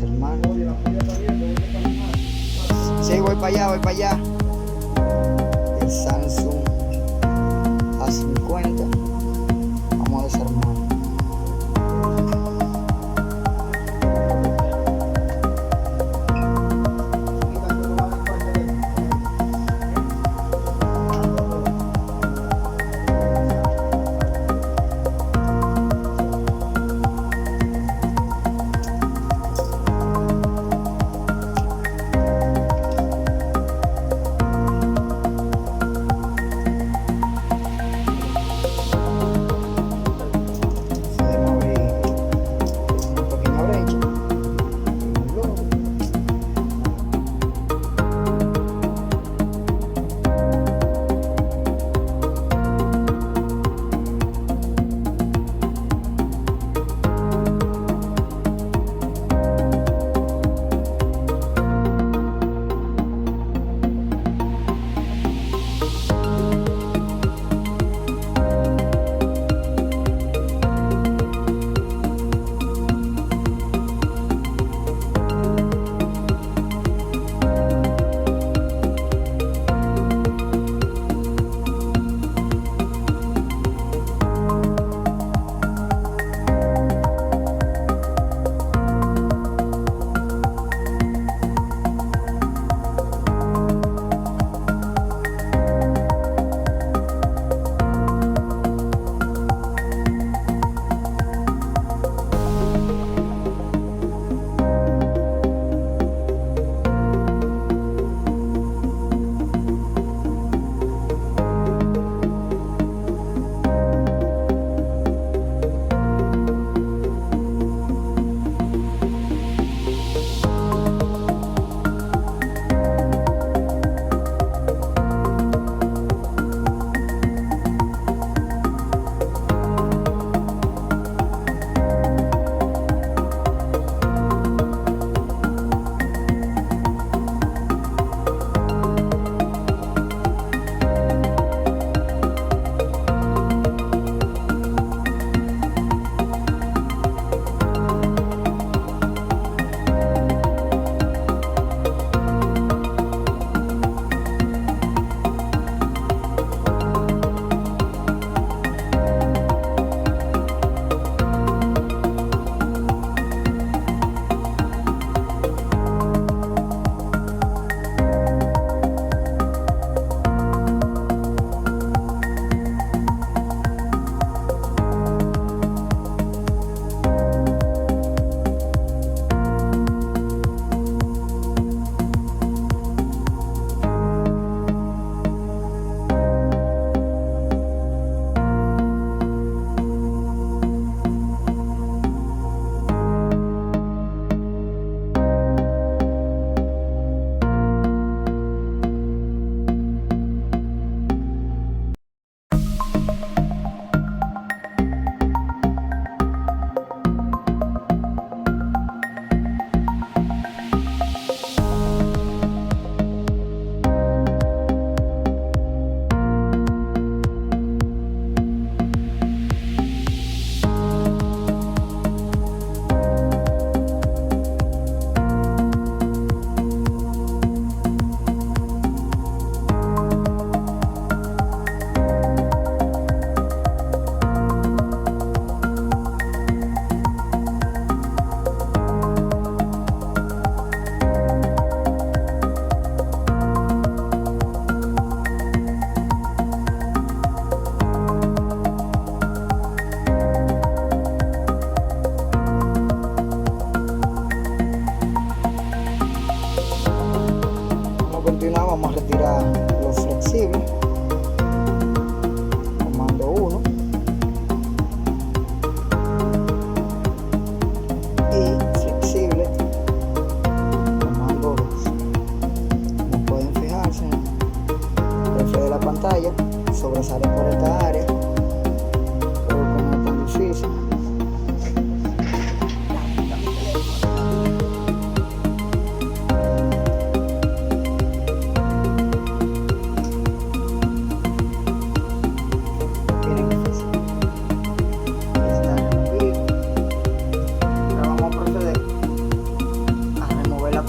desarmar. Sí, voy para allá, voy para allá. El Samsung A50. Vamos a desarmar.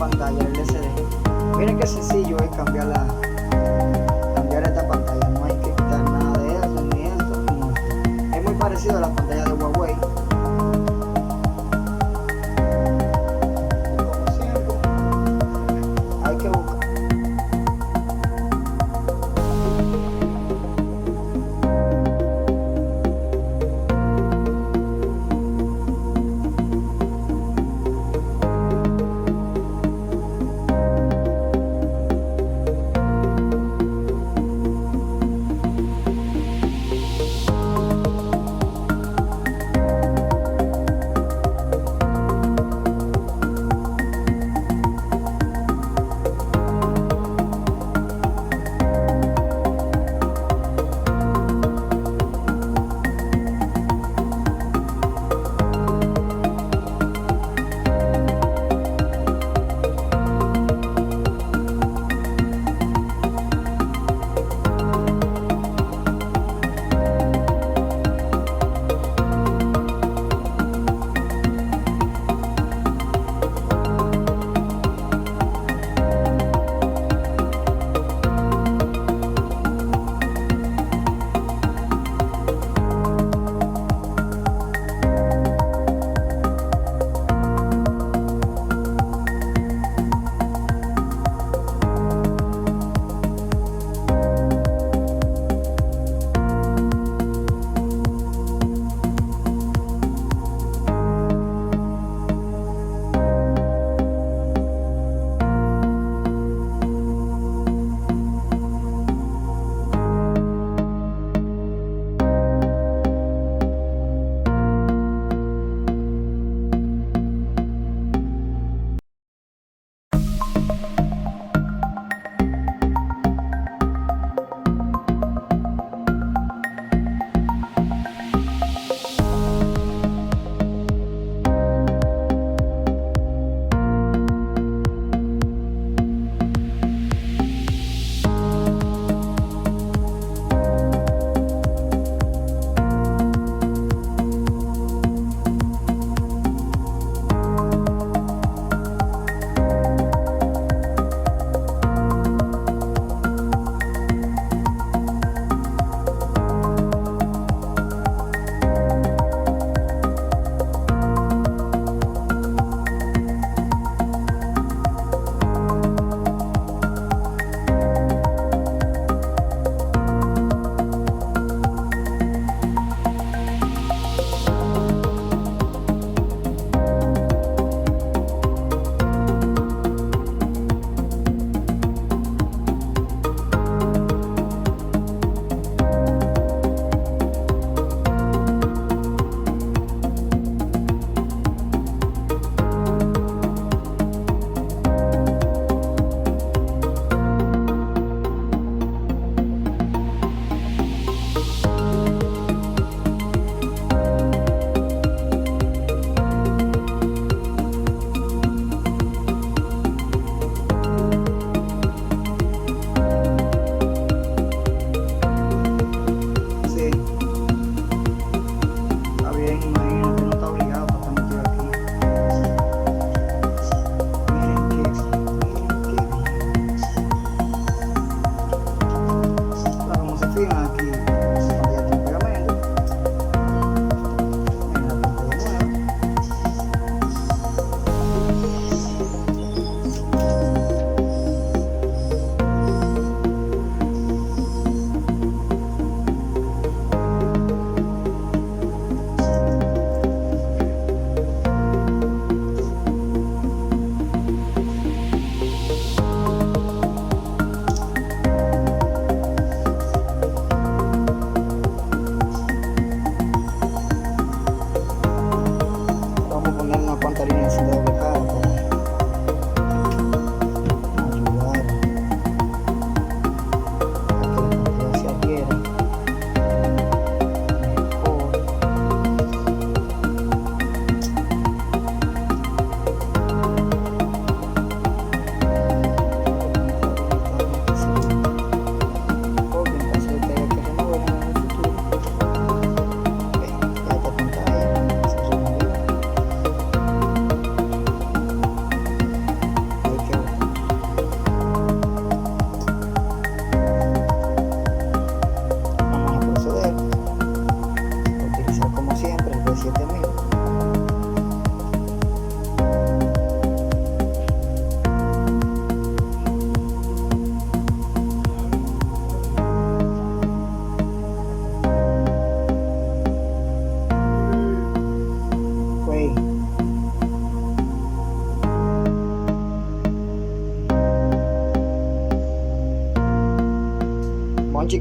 pantalla del LCD. Miren qué sencillo es cambiar esta pantalla. No hay que quitar nada de eso ni esto. Es muy parecido a la pantalla de Huawei. Como siempre, hay que buscar.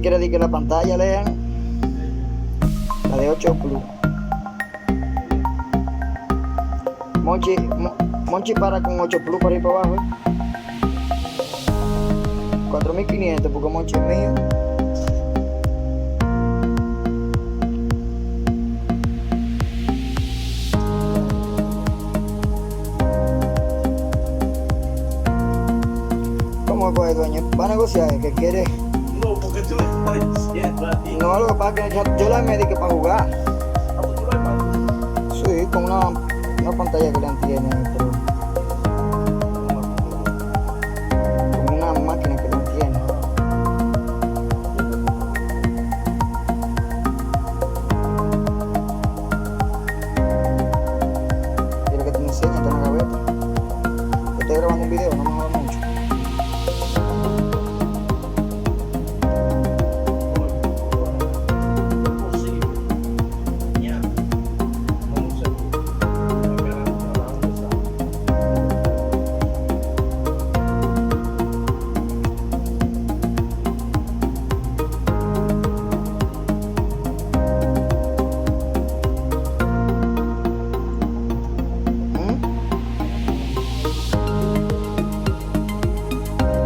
quiere decir que la pantalla lean la de 8 Plus. Monchi para con 8 Plus para ir para abajo. 4.500 porque Monchi es mío. ¿Cómo fue, dueño? ¿Va a negociar? ¿Qué quiere? No, porque tú me estás diciendo a ti. No, lo que pasa es que yo la mediqué para jugar. Ah, pues tú lo armas. Sí, con una pantalla que le tiene, pero con una máquina que le tiene. Quiero que te enseñe, está en la gaveta. Yo estoy grabando un video, no me jodas mucho.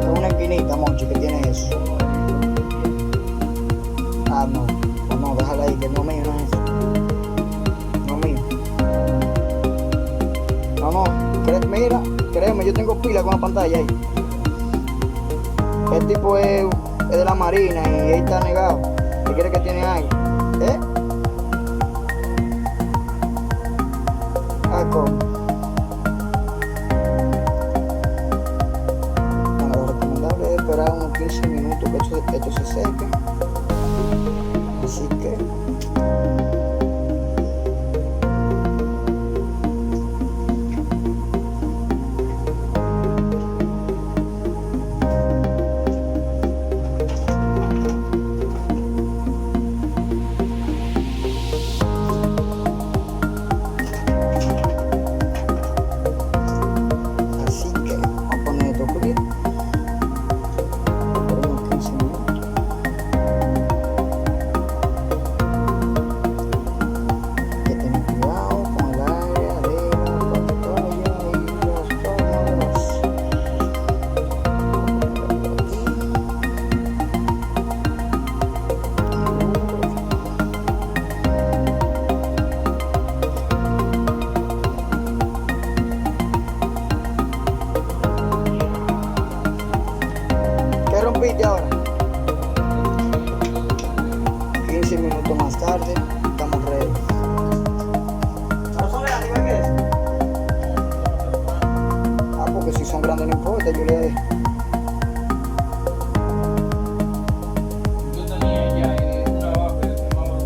Es una esquinita, Monchi, que tiene eso. Ah, no. Pues no, déjala ahí, que no mío, no es eso. No mío. No, mira, créeme, yo tengo pila con la pantalla ahí. El tipo es de la marina y ahí está negado. ¿Qué quiere que tiene ahí? ¿Eh? Ah, ¿cómo? Bueno, lo recomendable es esperar unos 15 minutos que esto se seque. Así que vamos a poner esto frío. Por unos 15 minutos. Hay que tener cuidado con el área de la pantalla y las tomas. ¿Qué rompiste ahora? 15 minutos más tarde, estamos ready. ¿No son grandes, qué es? Ah, porque si son grandes no importa, yo le... Yo tenía ya una baja que se llamaba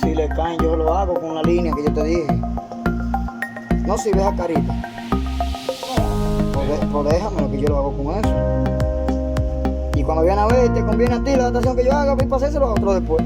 Si le caen, yo lo hago con la línea que yo te dije. No, si ves a Carita. Pues déjamelo que yo lo hago con eso. Y cuando viene a ver, te conviene a ti la adaptación que yo haga, voy a pasárselo a otro después.